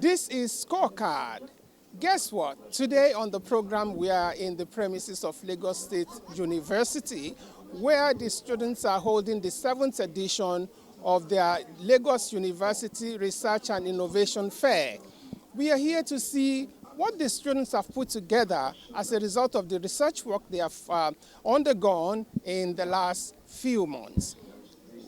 This is Scorecard. Guess what? Today on the program, we are in the premises of Lagos State University, where the students are holding the 7th edition of their Lagos University Research and Innovation Fair. We are here to see what the students have put together as a result of the research work they have undergone in the last few months.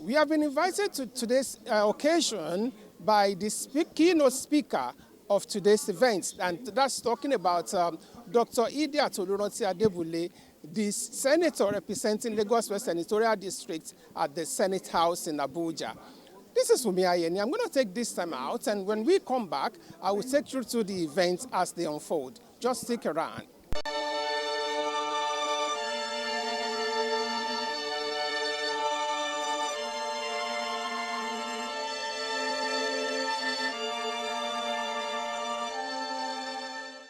We have been invited to today's occasion by the keynote speaker of today's event, and that's talking about Dr. Idiat Adebule, the senator representing Lagos West Senatorial District at the Senate House in Abuja. This is Wumi Ayeni. I'm going to take this time out, and when we come back, I will take you through the events as they unfold. Just stick around.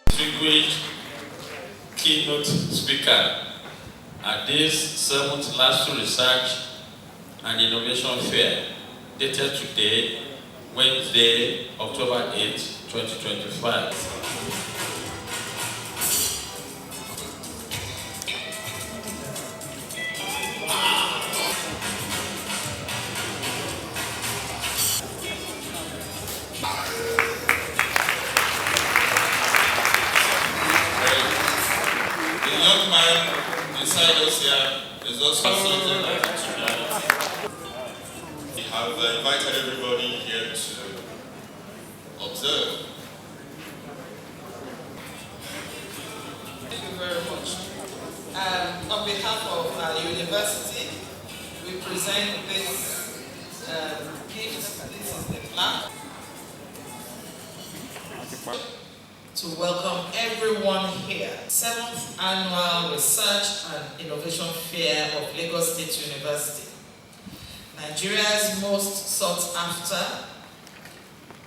Distinguished keynote speaker at this 7th LASU Research and Innovation Fair, dated today, Wednesday, October 8, 2025. The young man beside us here is also facilitating that activity. We have invited everybody here to observe. Thank you very much. On behalf of our university, we present this gift. This is the plaque to welcome everyone here. 7th Annual Research and Innovation Fair of Lagos State University, Nigeria's most sought after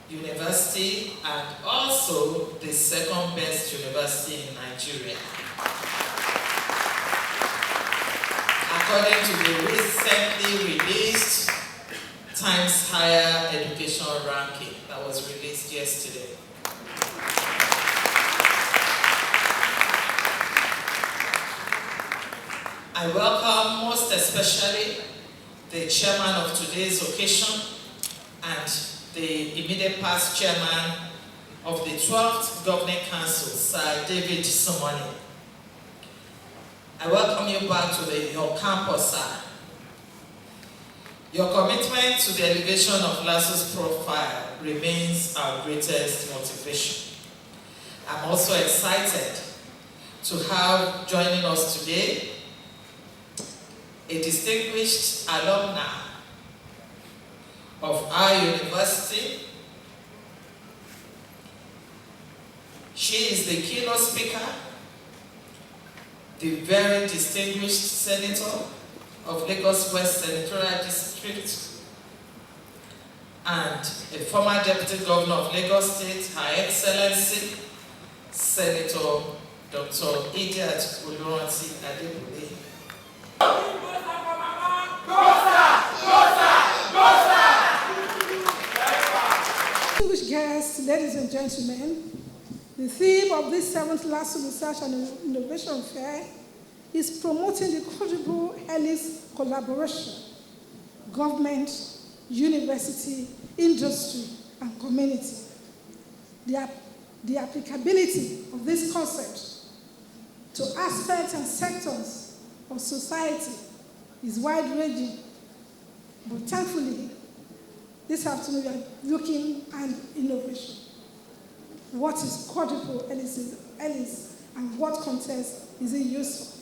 university and also the second best university in Nigeria, according to the recently released Times Higher Education ranking that was released yesterday. I welcome most especially the chairman of today's occasion and the immediate past chairman of the 12th Governing Council, Sir David Somani. I welcome you back to your campus, sir. Your commitment to the elevation of LASU's profile remains our greatest motivation. I'm also excited to have joining us today a distinguished alumna of our university. She is the keynote speaker, the very distinguished senator of Lagos West Senatorial District and a former deputy governor of Lagos State, Her Excellency, Senator Dr. Idiat Adebule. Distinguished guests, ladies and gentlemen, the theme of this 7th LASU Research and Innovation Fair is promoting the credible Helix collaboration, government, university, industry, and community. The applicability of this concept to aspects and sectors of society is wide-ranging, but thankfully, this afternoon we are looking at innovation. What is quadruple helix and what context is it used for?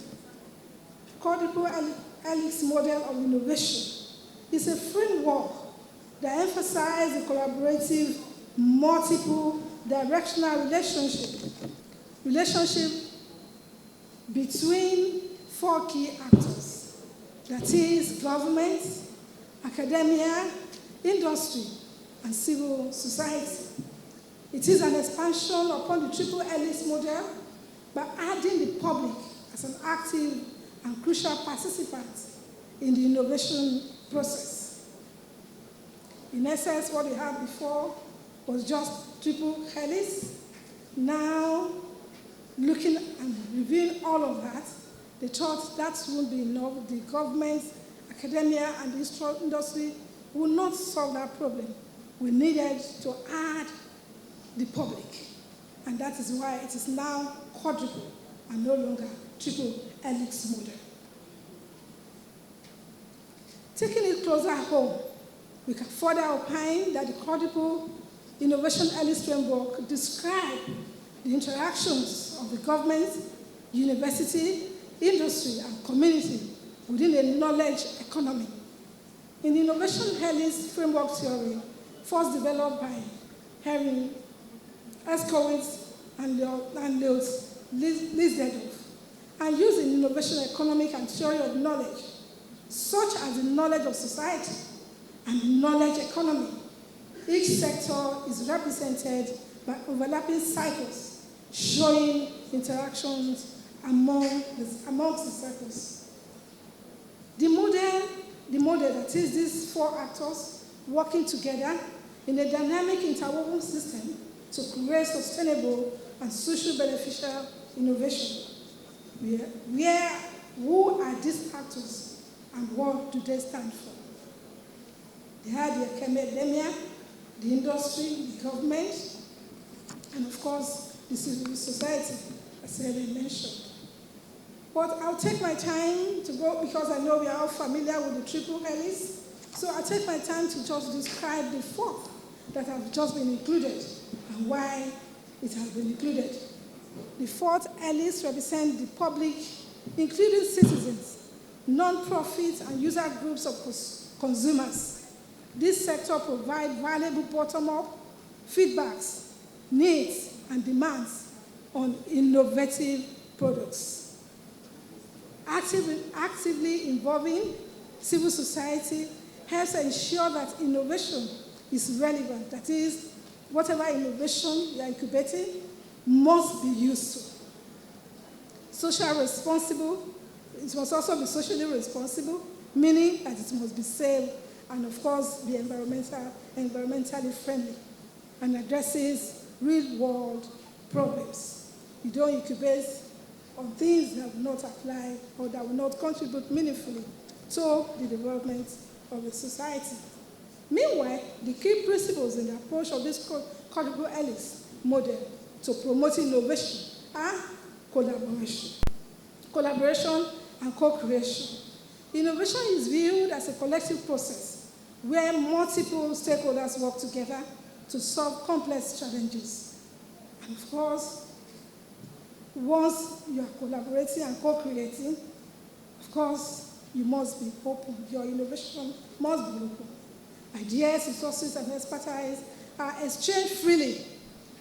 Quadruple helix model of innovation is a framework that emphasizes the collaborative, multiple directional relationship between 4 key actors, that is government, academia, industry, and civil society. It is an expansion upon the triple helix model by adding the public as an active and crucial participant in the innovation process. In essence, what we had before was just triple helix. Now, looking and reviewing all of that, they thought that wouldn't be enough. The government, academia, and the industry would not solve that problem. We needed to add the public. And that is why it is now quadruple and no longer triple helix model. Taking it closer home, we can further opine that the quadruple innovation helix framework describes the interactions of the government, university, industry, and community within a knowledge economy. In the innovation helix framework theory, first developed by Henry Eskowitz and Lewis Lisdedorf, and used in innovation economic and theory of knowledge, such as the knowledge of society and the knowledge economy. Each sector is represented by overlapping cycles, showing interactions amongst the cycles. The model that is these four actors working together in a dynamic interwoven system to create sustainable and social beneficial innovation. Who are these actors and what do they stand for? They are the academia, the industry, the government, and of course, the civil society, as I mentioned. But I'll take my time to go, because I know we are all familiar with the triple helix, so I'll take my time to just describe the fourth that have just been included and why it has been included. The fourth helix represents the public, including citizens, non-profit, and user groups of consumers. This sector provides valuable bottom-up feedbacks, needs, and demands on innovative products. Actively involving civil society helps ensure that innovation is relevant. That is, whatever innovation you are incubating must be useful. Social responsible, it must also be socially responsible, meaning that it must be safe and, of course, be environmentally friendly and addresses real-world problems. You don't incubate on things that will not apply or that will not contribute meaningfully to the development of the society. Meanwhile, the key principles in the approach of this quadruple helix model to promote innovation are collaboration and co-creation. Innovation is viewed as a collective process where multiple stakeholders work together to solve complex challenges. And of course, once you are collaborating and co-creating, of course, you must be open. Your innovation must be open. Ideas, resources, and expertise are exchanged freely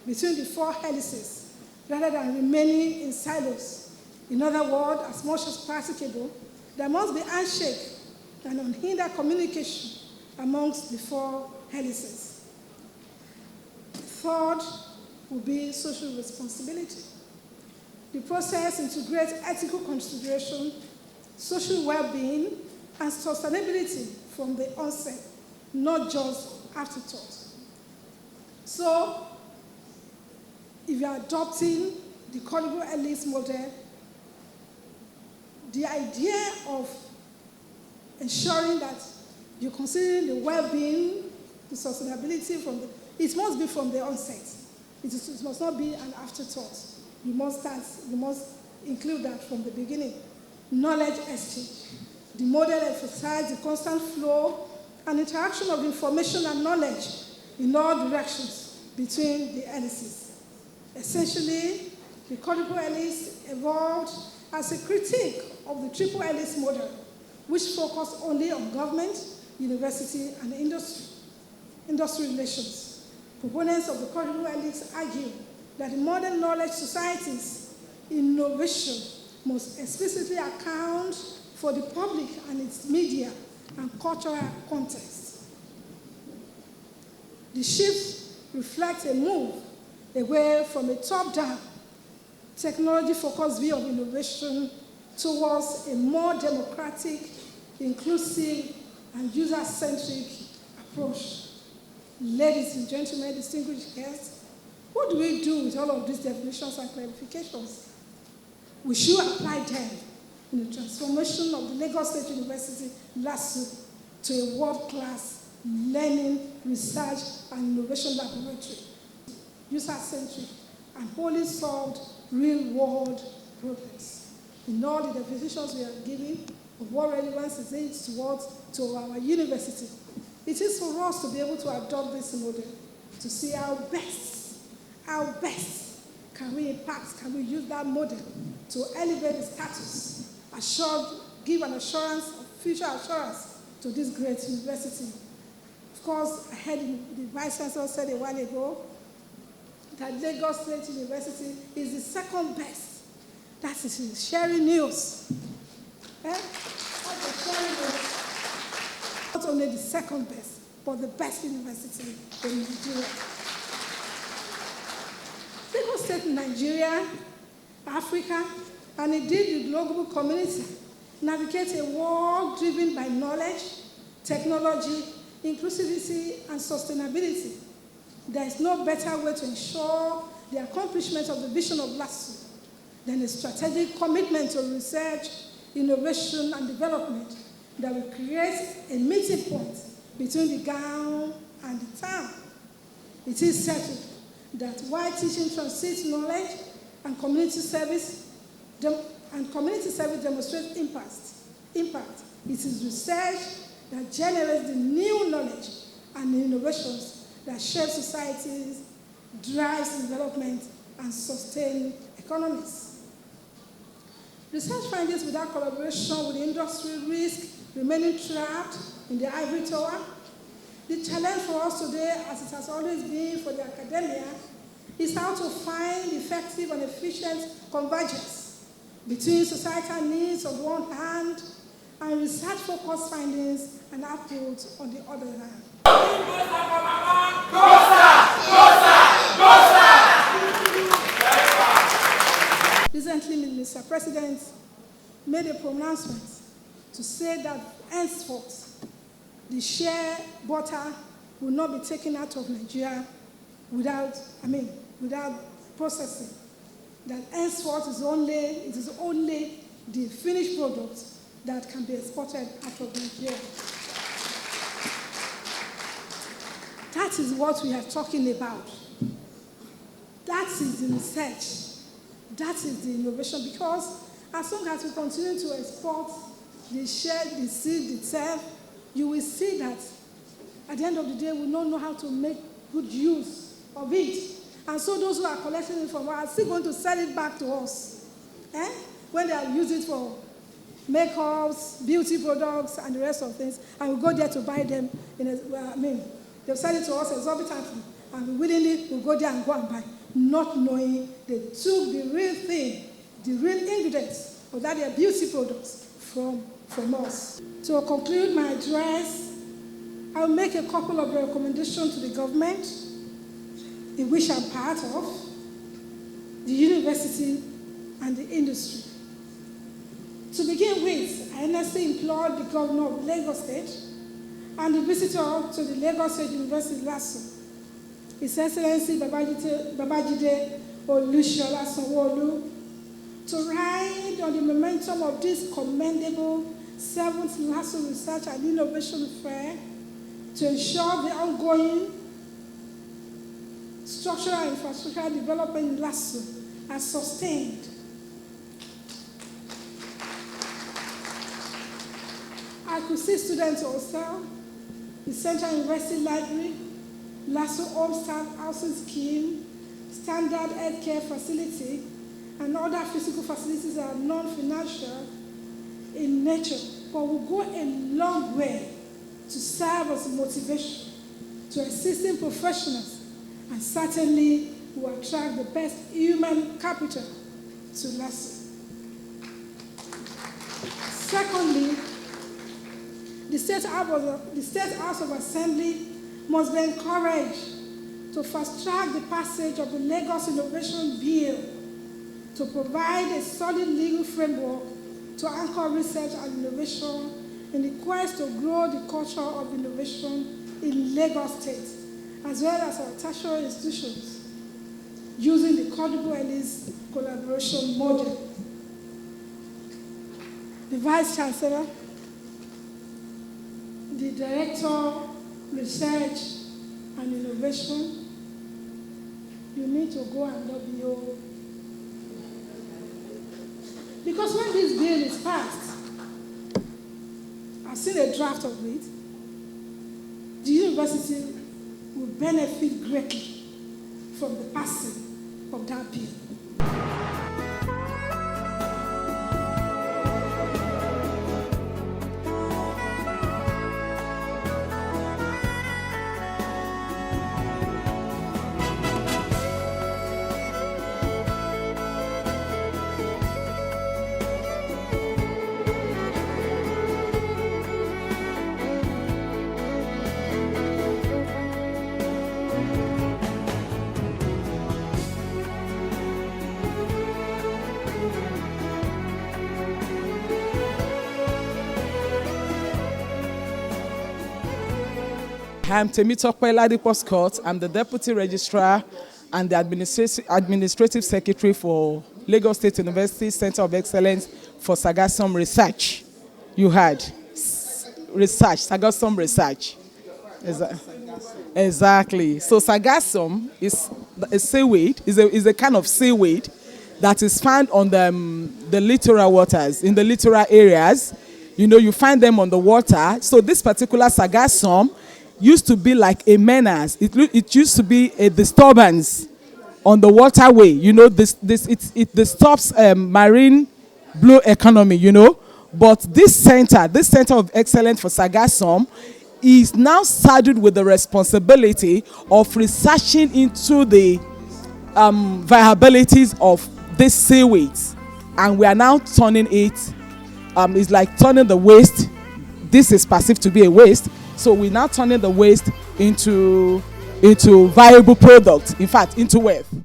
between the four helices rather than remaining in silos. In other words, as much as practicable, there must be handshake and unhindered communication amongst the four helices. Third will be social responsibility. The process integrates ethical consideration, social well-being, and sustainability from the onset, not just afterthought. So, if you are adopting the quadruple helix model, the idea of ensuring that you're considering the well-being, the sustainability it must be from the onset. It must not be an afterthought. You must include that from the beginning. Knowledge exchange. The model emphasizes the constant flow and interaction of information and knowledge in all directions between the helices. Essentially, the quadruple helix evolved as a critique of the triple helix model, which focused only on government, university, and industry relations. Proponents of the quadruple helix argue that the modern knowledge society's innovation must explicitly account for the public and its media and cultural context. The shift reflects a move away from a top-down, technology-focused view of innovation towards a more democratic, inclusive, and user-centric approach. ladies and gentlemen, distinguished guests, what do we do with all of these definitions and clarifications? We should apply them in the transformation of the Lagos State University LASU to a world-class learning, research, and innovation laboratory, user-centric, and wholly solved real-world problems. In all the definitions we are giving of what relevance is it to our university, it is for us to be able to adopt this model to see how best can we impact, can we use that model to elevate the status, give an assurance, future assurance to this great university. Of course, I heard the Vice Chancellor said a while ago that Lagos State University is the second best. That is sharing news. Not only the second best, but the best university in Nigeria. Lagos State, Nigeria, Africa, and indeed the global community navigate a world driven by knowledge, technology, inclusivity, and sustainability. There is no better way to ensure the accomplishment of the vision of LASU than a strategic commitment to research, innovation, and development that will create a meeting point between the gown and the town. It is settled that while teaching transits knowledge and community service demonstrates impact, it is research that generates the new knowledge and innovations that shape societies, drives development, and sustain economies. Research findings without collaboration with industry risk remaining trapped in the ivory tower. The challenge for us today, as it has always been for the academia, is how to find effective and efficient convergence between societal needs on one hand and research-focused findings and outputs on the other hand. Recently, Mr. President made a pronouncement to say that henceforth, the shea butter will not be taken out of Nigeria without processing. That henceforth it is only the finished product that can be exported out of Nigeria. That is what we are talking about. That is the research. That is the innovation, because as long as we continue to export the share, the seed itself, you will see that at the end of the day, we don't know how to make good use of it. And so those who are collecting it from us are still going to sell it back to us. When they have used it for makeups, beauty products, and the rest of things, and we go there to buy them, they'll sell it to us exorbitantly, and we willingly will go there and go and buy, not knowing they took the real thing, the real ingredients of that their beauty products from us. To conclude my address, I'll make a couple of recommendations to the government, in which I'm part of, the university and the industry. To begin with, I earnestly implore the governor of Lagos State and the visitor to the Lagos State University LASU, His Excellency Babajide Olusola Sanwo-Olu, to ride on the momentum of this commendable 7th LASU Research and Innovation Fair to ensure the ongoing structural and infrastructural development in LASU are sustained. I could see students hostel, the Central University Library, LASU Homestart Housing Scheme, standard healthcare facility, and other physical facilities that are non-financial in nature, but will go a long way to serve as motivation to existing professionals, and certainly will attract the best human capital to LASU. Secondly, the State House of Assembly must be encouraged to fast-track the passage of the Lagos Innovation Bill to provide a solid legal framework to anchor research and innovation in the quest to grow the culture of innovation in Lagos State as well as our tertiary institutions, using the Adebule collaboration model. The Vice Chancellor, the Director, Research and Innovation, you need to go and lobby your. Because when this bill is passed, I've seen a draft of it, the university will benefit greatly from the passing of that bill. I'm Temitope Ladipo Scott. I'm the Deputy Registrar and the Administrative Secretary for Lagos State University Center of Excellence for Sargassum Research. You heard. Research, Sargassum Research. Exactly. So Sargassum is a seaweed, is a kind of seaweed that is found on the littoral waters, in the littoral areas. You know, you find them on the water. So this particular Sargassum used to be like a menace. It used to be a disturbance on the waterway. You know, it disturbs marine blue economy. You know, but this center of excellence for Sargassum is now saddled with the responsibility of researching into the viabilities of this seaweed, and we are now turning it. It's like turning the waste. This is perceived to be a waste. So we're now turning the waste into viable product, in fact, into wealth.